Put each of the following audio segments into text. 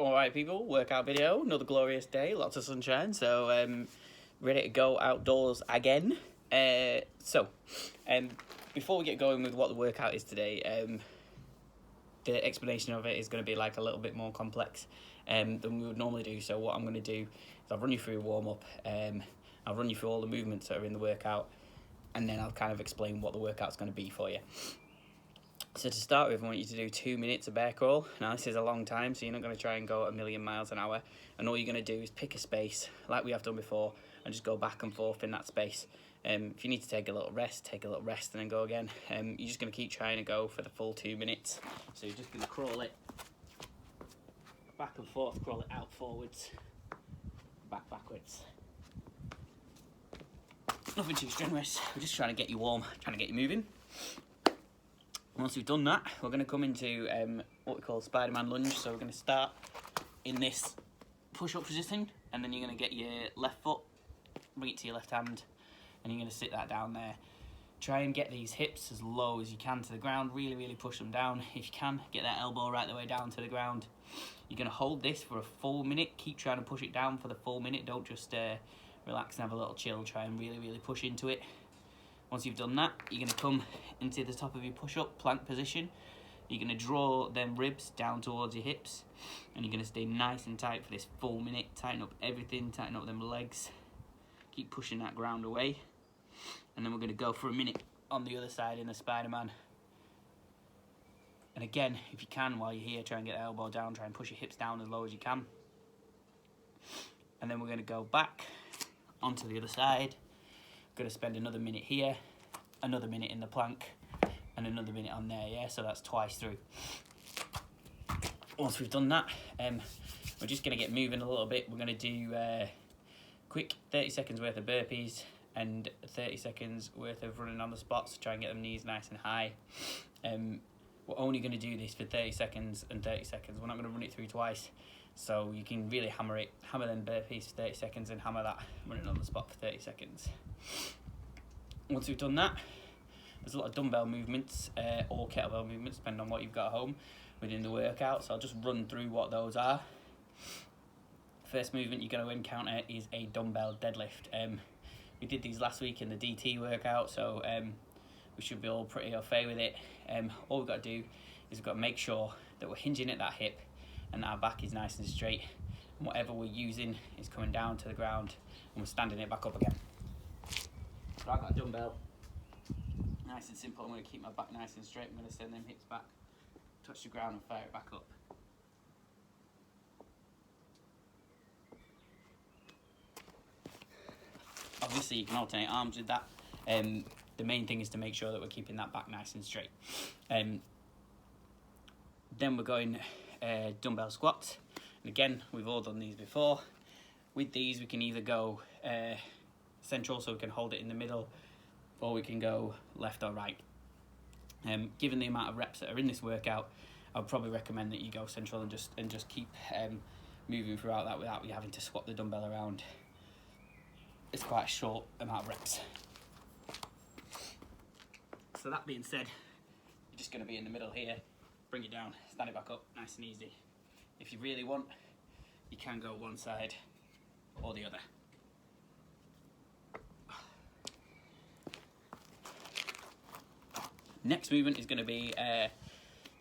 Alright people, workout video, another glorious day, lots of sunshine, so ready to go outdoors again. Before we get going with what the workout is today, the explanation of it is going to be like a little bit more complex than we would normally do. So what I'm going to do is I'll run you through a warm-up, I'll run you through all the movements that are in the workout, and then I'll kind of explain what the workout's going to be for you. So to start with, I want you to do 2 minutes of bear crawl. Now this is a long time, so you're not going to try and go a million miles an hour. And all you're going to do is pick a space, like we have done before, and just go back and forth in that space. If you need to take a little rest, take a little rest and then go again. You're just going to keep trying to go for the full 2 minutes. So you're just going to crawl it back and forth, crawl it out forwards, backwards. Nothing too strenuous, we're just trying to get you warm, trying to get you moving. Once we've done that, we're going to come into what we call Spider-Man lunge. So we're going to start in this push-up position, and then you're going to get your left foot, bring it to your left hand, and you're going to sit that down there. Try and get these hips as low as you can to the ground. Really, really push them down. If you can, get that elbow right the way down to the ground. You're going to hold this for a full minute. Keep trying to push it down for the full minute. Don't just relax and have a little chill. Try and really, really push into it. Once you've done that, you're going to come into the top of your push-up, plank position. You're going to draw them ribs down towards your hips, and you're going to stay nice and tight for this full minute. Tighten up everything, tighten up them legs. Keep pushing that ground away. And then we're going to go for a minute on the other side in the Spider-Man. And again, if you can, while you're here, try and get the elbow down, try and push your hips down as low as you can. And then we're going to go back onto the other side. Going to spend another minute here, another minute in the plank, and another minute on there, yeah? So that's twice through. Once we've done that, we're just going to get moving a little bit. We're going to do quick 30 seconds worth of burpees and 30 seconds worth of running on the spot, so try and get them knees nice and high. We're only going to do this for 30 seconds and 30 seconds. We're not going to run it through twice. So you can really hammer them burpees for 30 seconds and hammer that running on the spot for 30 seconds. Once we've done that, there's a lot of dumbbell movements or kettlebell movements, depending on what you've got at home within the workout. So I'll just run through what those are. First movement you're going to encounter is a dumbbell deadlift. We did these last week in the DT workout, so we should be all pretty au fait with it. All we've got to do is we've got to make sure that we're hinging at that hip and our back is nice and straight, and whatever we're using is coming down to the ground, and we're standing it back up again. So I've got a dumbbell, nice and simple. I'm going to keep my back nice and straight. I'm going to send them hips back, touch the ground and fire it back up. Obviously you can alternate arms with that. The main thing is to make sure that we're keeping that back nice and straight. Then we're going dumbbell squats, and again we've all done these before. With these we can either go central, so we can hold it in the middle, or we can go left or right. Given the amount of reps that are in this workout, I would probably recommend that you go central and just keep moving throughout that without you having to swap the dumbbell around. It's quite a short amount of reps. So that being said, you're just going to be in the middle here. Bring it down, stand it back up, nice and easy. If you really want, you can go one side or the other. Next movement is going to be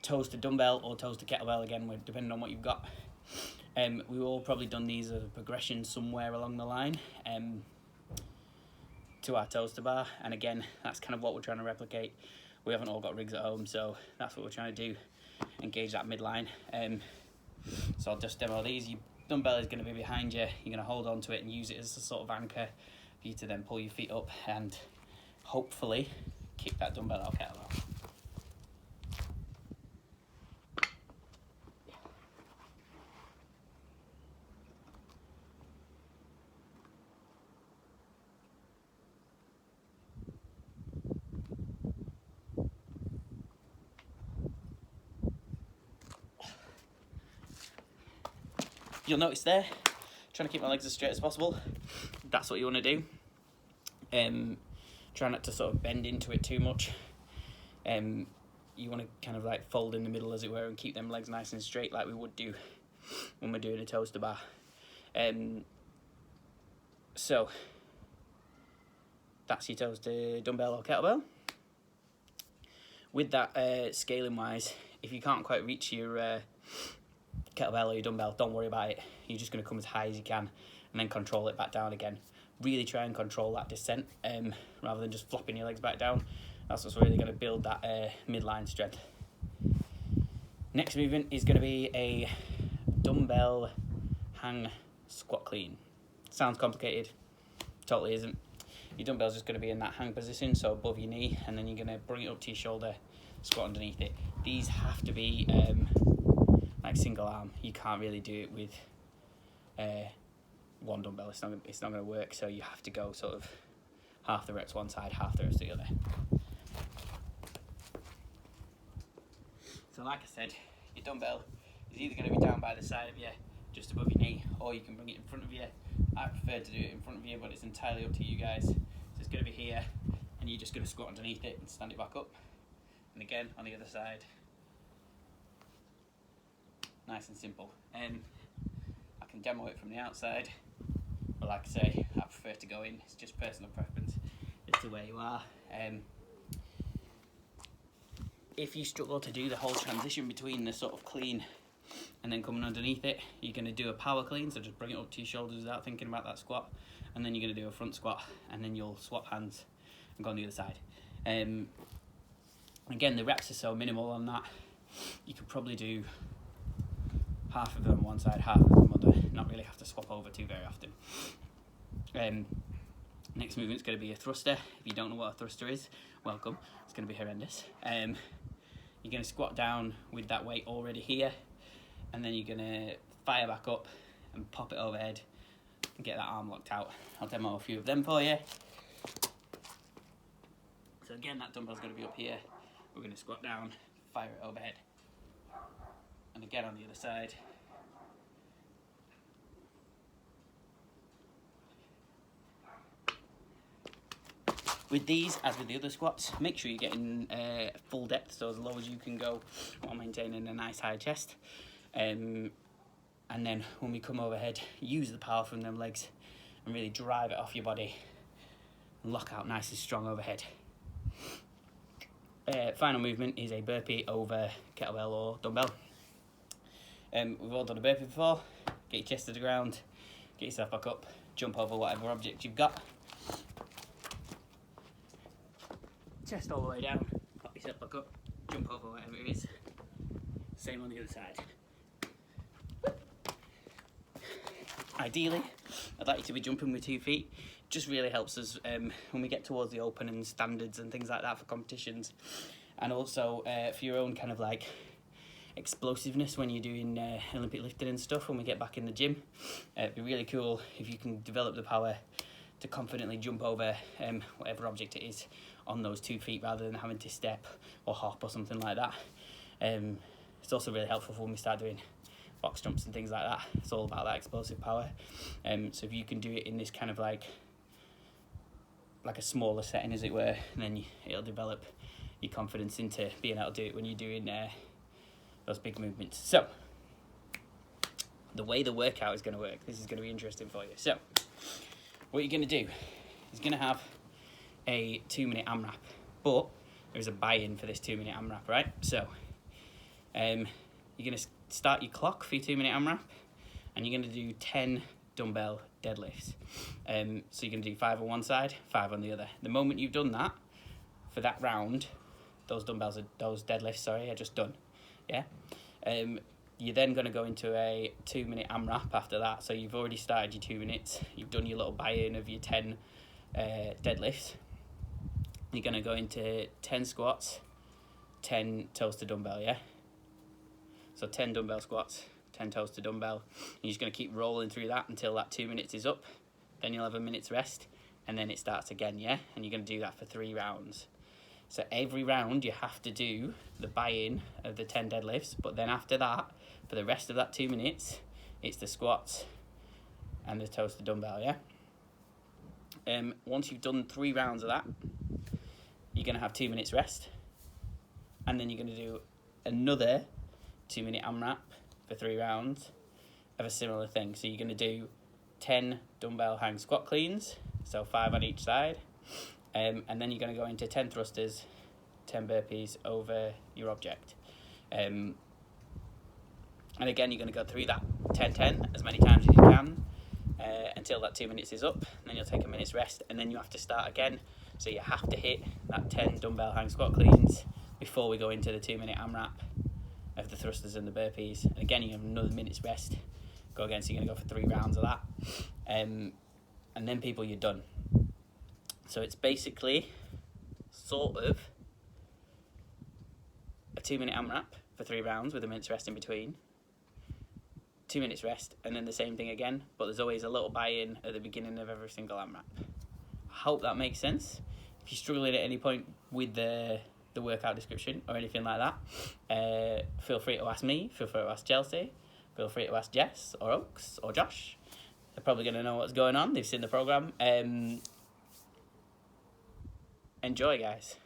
toes to dumbbell or toes to kettlebell, again, depending on what you've got. We've all probably done these as a progression somewhere along the line to our toes to bar, and again, that's kind of what we're trying to replicate. We haven't all got rigs at home, so that's what we're trying to do. Engage that midline. So I'll just demo these. Your dumbbell is going to be behind you. You're going to hold on to it and use it as a sort of anchor for you to then pull your feet up and hopefully kick that dumbbell out kettlebell. You'll notice there, trying to keep my legs as straight as possible. That's what you want to do. Try not to sort of bend into it too much. You want to kind of like fold in the middle, as it were, and keep them legs nice and straight like we would do when we're doing a toaster bar. So that's your toaster dumbbell or kettlebell. With that, scaling wise, if you can't quite reach your kettlebell or your dumbbell, don't worry about it. You're just going to come as high as you can and then control it back down again. Really try and control that descent rather than just flopping your legs back down. That's what's really going to build that midline strength. Next movement is going to be a dumbbell hang squat clean. Sounds complicated, totally isn't. Your dumbbell's just going to be in that hang position, so above your knee, and then you're going to bring it up to your shoulder, squat underneath it. These have to be like single arm. You can't really do it with one dumbbell. It's not going to work, so you have to go sort of half the reps one side, half the reps the other. So like I said, your dumbbell is either going to be down by the side of you, just above your knee, or you can bring it in front of you. I prefer to do it in front of you, but it's entirely up to you guys. So it's going to be here, and you're just going to squat underneath it and stand it back up. And again, on the other side. Nice and simple. I can demo it from the outside, but like I say, I prefer to go in. It's just personal preference as to where you are. If you struggle to do the whole transition between the sort of clean and then coming underneath it, you're going to do a power clean, so just bring it up to your shoulders without thinking about that squat, and then you're going to do a front squat, and then you'll swap hands and go on the other side. Again, the reps are so minimal on that, you could probably do half of them one side, half of them other, not really have to swap over too very often. Next movement's going to be a thruster. If you don't know what a thruster is, welcome, it's going to be horrendous. You're going to squat down with that weight already here, and then you're going to fire back up and pop it overhead and get that arm locked out. I'll demo a few of them for you. So again, that dumbbell's going to be up here. We're going to squat down, fire it overhead. And again on the other side. With these, as with the other squats, make sure you're getting full depth, so as low as you can go while maintaining a nice high chest. And then when we come overhead, use the power from them legs and really drive it off your body and lock out nice and strong overhead. Final movement is a burpee over kettlebell or dumbbell. We've all done a burpee before. Get your chest to the ground, get yourself back up, jump over whatever object you've got. Chest all the way down, pop yourself back up, jump over whatever it is. Same on the other side. Ideally, I'd like you to be jumping with 2 feet. Just really helps us when we get towards the open and standards and things like that for competitions. And also for your own kind of like explosiveness when you're doing Olympic lifting and stuff when we get back in the gym. It'd be really cool if you can develop the power to confidently jump over whatever object it is on those 2 feet rather than having to step or hop or something like that. It's also really helpful for when we start doing box jumps and things like that. It's all about that explosive power. So if you can do it in this kind of like a smaller setting, as it were, and then it'll develop your confidence into being able to do it when you're doing those big movements. So the way the workout is going to work, this is going to be interesting for you. So what you're going to do is going to have a 2-minute AMRAP, but there's a buy-in for this 2-minute AMRAP, right? So you're going to start your clock for your 2-minute AMRAP, and you're going to do 10 dumbbell deadlifts. So you're going to do 5 on one side, 5 on the other. The moment you've done that, for that round, those deadlifts, are just done. Yeah. You're then going to go into a 2-minute AMRAP after that. So you've already started your 2 minutes. You've done your little buy-in of your 10 deadlifts. You're going to go into 10 squats, 10 toes to dumbbell, yeah? So 10 dumbbell squats, 10 toes to dumbbell. And you're just going to keep rolling through that until that 2 minutes is up. Then you'll have a minute's rest, and then it starts again, yeah? And you're going to do that for 3 rounds. So every round you have to do the buy-in of the 10 deadlifts, but then after that, for the rest of that 2 minutes, it's the squats and the toes to dumbbell, yeah? Once you've done 3 rounds of that, you're going to have 2 minutes rest, and then you're going to do another 2-minute AMRAP for 3 rounds, of a similar thing. So you're going to do 10 dumbbell hang squat cleans, so 5 on each side, and then you're going to go into 10 thrusters, 10 burpees over your object. And again, you're going to go through that 10-10 as many times as you can until that 2 minutes is up. And then you'll take a minute's rest, and then you have to start again. So you have to hit that 10 dumbbell hang squat cleans before we go into the 2 minute AMRAP of the thrusters and the burpees. And again, you have another minute's rest. Go again, so you're going to go for 3 rounds of that. And then, people, you're done. So it's basically sort of a 2 minute AMRAP for 3 rounds with a minute's rest in between. 2 minutes rest, and then the same thing again, but there's always a little buy-in at the beginning of every single AMRAP. I hope that makes sense. If you're struggling at any point with the workout description or anything like that, feel free to ask me, feel free to ask Chelsea, feel free to ask Jess or Oaks or Josh. They're probably going to know what's going on. They've seen the program. Enjoy, guys.